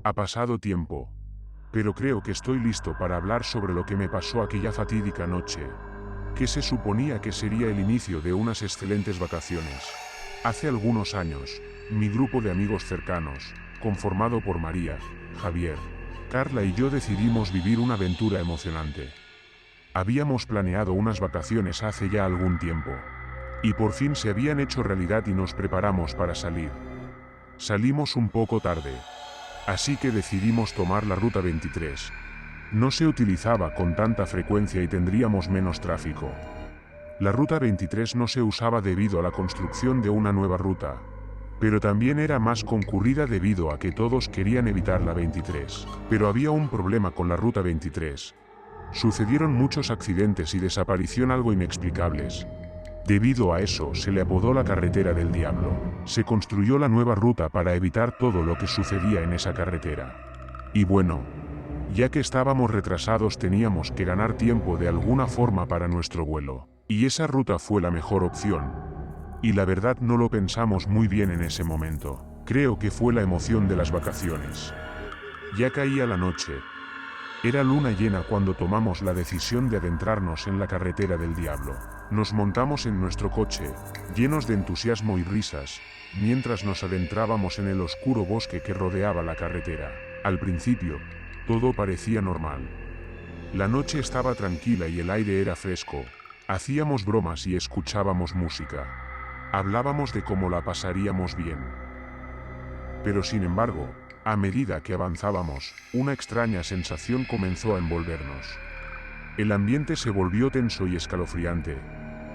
Ha pasado tiempo, pero creo que estoy listo para hablar sobre lo que me pasó aquella fatídica noche, que se suponía que sería el inicio de unas excelentes vacaciones. Hace algunos años, mi grupo de amigos cercanos, conformado por María, Javier, Carla y yo decidimos vivir una aventura emocionante. Habíamos planeado unas vacaciones hace ya algún tiempo, y por fin se habían hecho realidad y nos preparamos para salir. Salimos un poco tarde, así que decidimos tomar la Ruta 23. No se utilizaba con tanta frecuencia y tendríamos menos tráfico. La Ruta 23 no se usaba debido a la construcción de una nueva ruta, pero también era más concurrida debido a que todos querían evitar la 23. Pero había un problema con la Ruta 23. Sucedieron muchos accidentes y desaparición algo inexplicables. Debido a eso se le apodó la carretera del diablo. Se construyó la nueva ruta para evitar todo lo que sucedía en esa carretera. Y bueno, ya que estábamos retrasados teníamos que ganar tiempo de alguna forma para nuestro vuelo. Y esa ruta fue la mejor opción. Y la verdad no lo pensamos muy bien en ese momento. Creo que fue la emoción de las vacaciones. Ya caía la noche. Era luna llena cuando tomamos la decisión de adentrarnos en la carretera del diablo. Nos montamos en nuestro coche, llenos de entusiasmo y risas, mientras nos adentrábamos en el oscuro bosque que rodeaba la carretera. Al principio, todo parecía normal. La noche estaba tranquila y el aire era fresco. Hacíamos bromas y escuchábamos música. Hablábamos de cómo la pasaríamos bien. Pero sin embargo, a medida que avanzábamos, una extraña sensación comenzó a envolvernos. El ambiente se volvió tenso y escalofriante,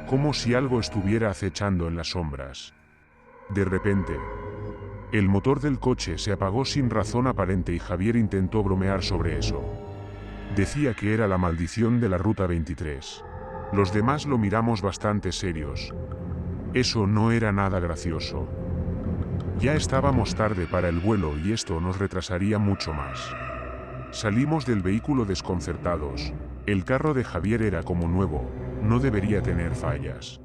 como si algo estuviera acechando en las sombras. De repente, el motor del coche se apagó sin razón aparente y Javier intentó bromear sobre eso. Decía que era la maldición de la Ruta 23. Los demás lo miramos bastante serios. Eso no era nada gracioso. Ya estábamos tarde para el vuelo y esto nos retrasaría mucho más. Salimos del vehículo desconcertados. El carro de Javier era como nuevo, no debería tener fallas.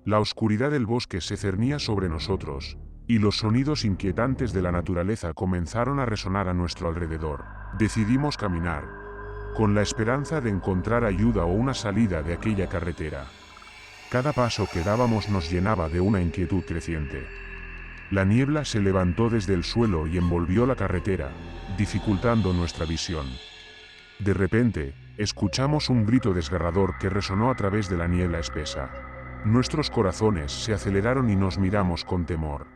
La oscuridad del bosque se cernía sobre nosotros, y los sonidos inquietantes de la naturaleza comenzaron a resonar a nuestro alrededor. Decidimos caminar, con la esperanza de encontrar ayuda o una salida de aquella carretera. Cada paso que dábamos nos llenaba de una inquietud creciente. La niebla se levantó desde el suelo y envolvió la carretera, dificultando nuestra visión. De repente, escuchamos un grito desgarrador que resonó a través de la niebla espesa. Nuestros corazones se aceleraron y nos miramos con temor.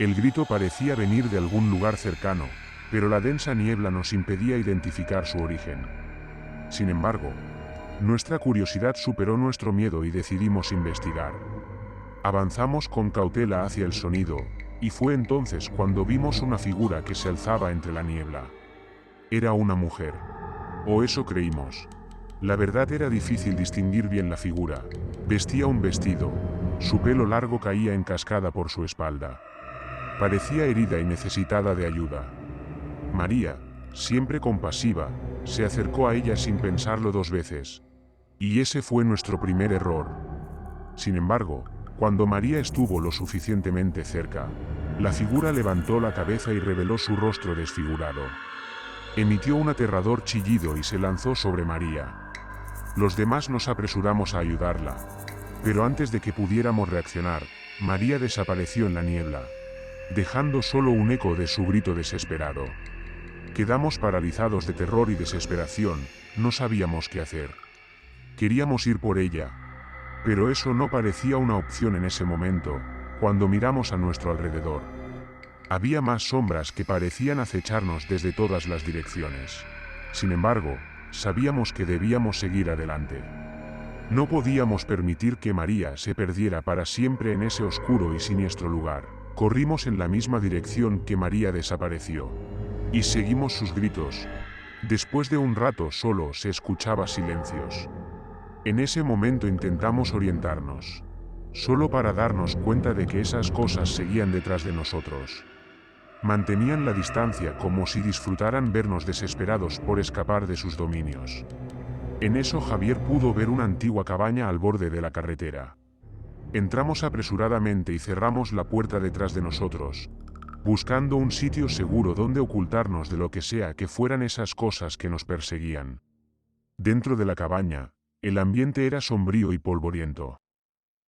El grito parecía venir de algún lugar cercano, pero la densa niebla nos impedía identificar su origen. Sin embargo, nuestra curiosidad superó nuestro miedo y decidimos investigar. Avanzamos con cautela hacia el sonido, y fue entonces cuando vimos una figura que se alzaba entre la niebla. Era una mujer. O eso creímos. La verdad era difícil distinguir bien la figura. Vestía un vestido. Su pelo largo caía en cascada por su espalda. Parecía herida y necesitada de ayuda. María, siempre compasiva, se acercó a ella sin pensarlo dos veces. Y ese fue nuestro primer error. Sin embargo, cuando María estuvo lo suficientemente cerca, la figura levantó la cabeza y reveló su rostro desfigurado. Emitió un aterrador chillido y se lanzó sobre María. Los demás nos apresuramos a ayudarla, pero antes de que pudiéramos reaccionar, María desapareció en la niebla, dejando solo un eco de su grito desesperado. Quedamos paralizados de terror y desesperación, no sabíamos qué hacer. Queríamos ir por ella, pero eso no parecía una opción en ese momento, cuando miramos a nuestro alrededor. Había más sombras que parecían acecharnos desde todas las direcciones. Sin embargo, sabíamos que debíamos seguir adelante. No podíamos permitir que María se perdiera para siempre en ese oscuro y siniestro lugar. Corrimos en la misma dirección que María desapareció. Y seguimos sus gritos. Después de un rato solo se escuchaba silencios. En ese momento intentamos orientarnos, solo para darnos cuenta de que esas cosas seguían detrás de nosotros. Mantenían la distancia como si disfrutaran vernos desesperados por escapar de sus dominios. En eso Javier pudo ver una antigua cabaña al borde de la carretera. Entramos apresuradamente y cerramos la puerta detrás de nosotros, buscando un sitio seguro donde ocultarnos de lo que sea que fueran esas cosas que nos perseguían. Dentro de la cabaña, el ambiente era sombrío y polvoriento.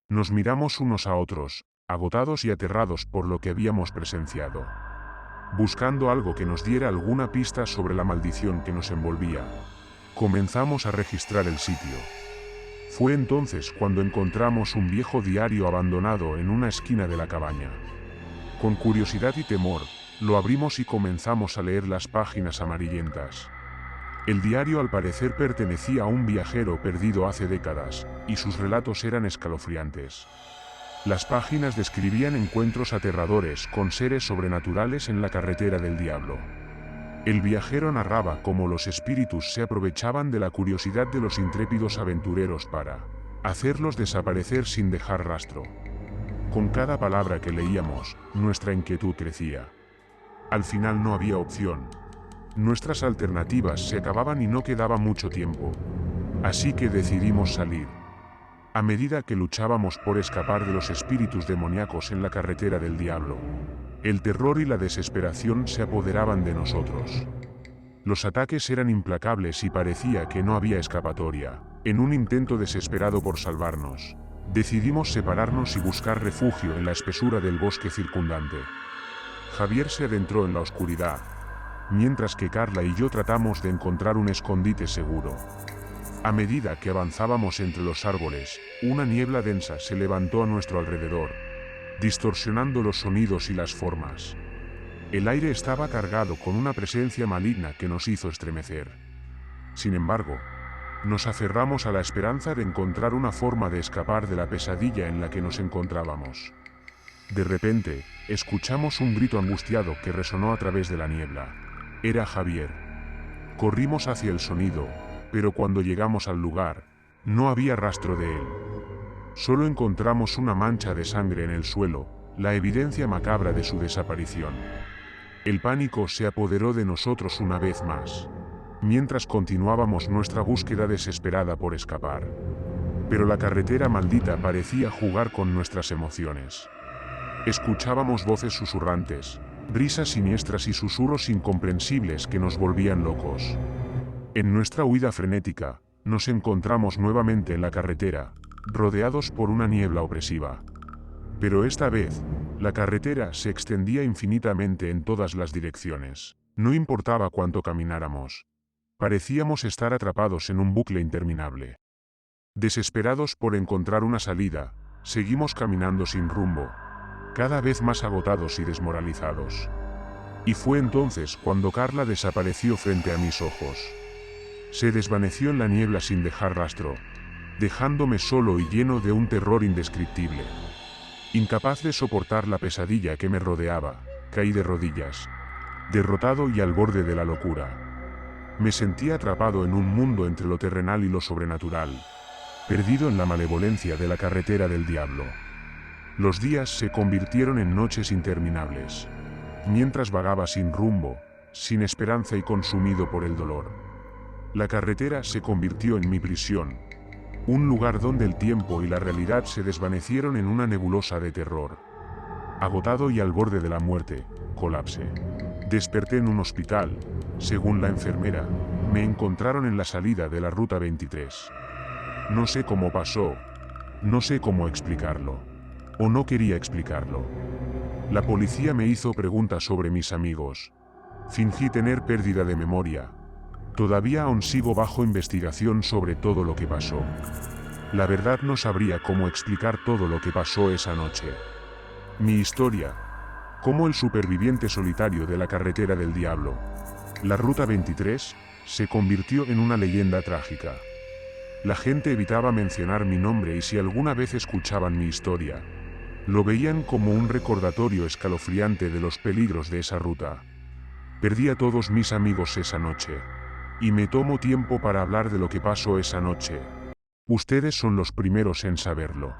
Nos miramos unos a otros, agotados y aterrados por lo que habíamos presenciado. Buscando algo que nos diera alguna pista sobre la maldición que nos envolvía, comenzamos a registrar el sitio. Fue entonces cuando encontramos un viejo diario abandonado en una esquina de la cabaña. Con curiosidad y temor, lo abrimos y comenzamos a leer las páginas amarillentas. El diario al parecer pertenecía a un viajero perdido hace décadas, y sus relatos eran escalofriantes. Las páginas describían encuentros aterradores con seres sobrenaturales en la carretera del diablo. El viajero narraba cómo los espíritus se aprovechaban de la curiosidad de los intrépidos aventureros para hacerlos desaparecer sin dejar rastro. Con cada palabra que leíamos, nuestra inquietud crecía. Al final no había opción. Nuestras alternativas se acababan y no quedaba mucho tiempo. Así que decidimos salir. A medida que luchábamos por escapar de los espíritus demoníacos en la carretera del diablo, el terror y la desesperación se apoderaban de nosotros. Los ataques eran implacables y parecía que no había escapatoria. En un intento desesperado por salvarnos, decidimos separarnos y buscar refugio en la espesura del bosque circundante. Javier se adentró en la oscuridad, mientras que Carla y yo tratamos de encontrar un escondite seguro. A medida que avanzábamos entre los árboles, una niebla densa se levantó a nuestro alrededor, distorsionando los sonidos y las formas. El aire estaba cargado con una presencia maligna que nos hizo estremecer. Sin embargo, nos aferramos a la esperanza de encontrar una forma de escapar de la pesadilla en la que nos encontrábamos. De repente, escuchamos un grito angustiado que resonó a través de la niebla. Era Javier. Corrimos hacia el sonido, pero cuando llegamos al lugar, no había rastro de él. Solo encontramos una mancha de sangre en el suelo, la evidencia macabra de su desaparición. El pánico se apoderó de nosotros una vez más, mientras continuábamos nuestra búsqueda desesperada por escapar. Pero la carretera maldita parecía jugar con nuestras emociones. Escuchábamos voces susurrantes, brisas siniestras y susurros incomprensibles que nos volvían locos. En nuestra huida frenética, nos encontramos nuevamente en la carretera, rodeados por una niebla opresiva. Pero esta vez, la carretera se extendía infinitamente en todas las direcciones. No importaba cuánto camináramos. Parecíamos estar atrapados en un bucle interminable. Desesperados por encontrar una salida, seguimos caminando sin rumbo, cada vez más agotados y desmoralizados. Y fue entonces cuando Carla desapareció frente a mis ojos. Se desvaneció en la niebla sin dejar rastro, dejándome solo y lleno de un terror indescriptible. Incapaz de soportar la pesadilla que me rodeaba, caí de rodillas, derrotado y al borde de la locura. Me sentía atrapado en un mundo entre lo terrenal y lo sobrenatural, perdido en la malevolencia de la carretera del diablo. Los días se convirtieron en noches interminables, mientras vagaba sin rumbo, sin esperanza y consumido por el dolor. La carretera se convirtió en mi prisión, un lugar donde el tiempo y la realidad se desvanecieron en una nebulosa de terror. Agotado y al borde de la muerte, colapsé. Desperté en un hospital. Según la enfermera, me encontraron en la salida de la Ruta 23. No sé cómo pasó, no sé cómo explicarlo, o no quería explicarlo. La policía me hizo preguntas sobre mis amigos. Fingí tener pérdida de memoria. Todavía aún sigo bajo investigación sobre todo lo que pasó. La verdad no sabría cómo explicar todo lo que pasó esa noche. Mi historia, como el superviviente solitario de la carretera del diablo, la Ruta 23, se convirtió en una leyenda trágica. La gente evitaba mencionar mi nombre y si alguna vez escuchaban mi historia, lo veían como un recordatorio escalofriante de los peligros de esa ruta. Perdí a todos mis amigos esa noche. Y me tomo tiempo para hablar de lo que pasó esa noche. Ustedes son los primeros en saberlo.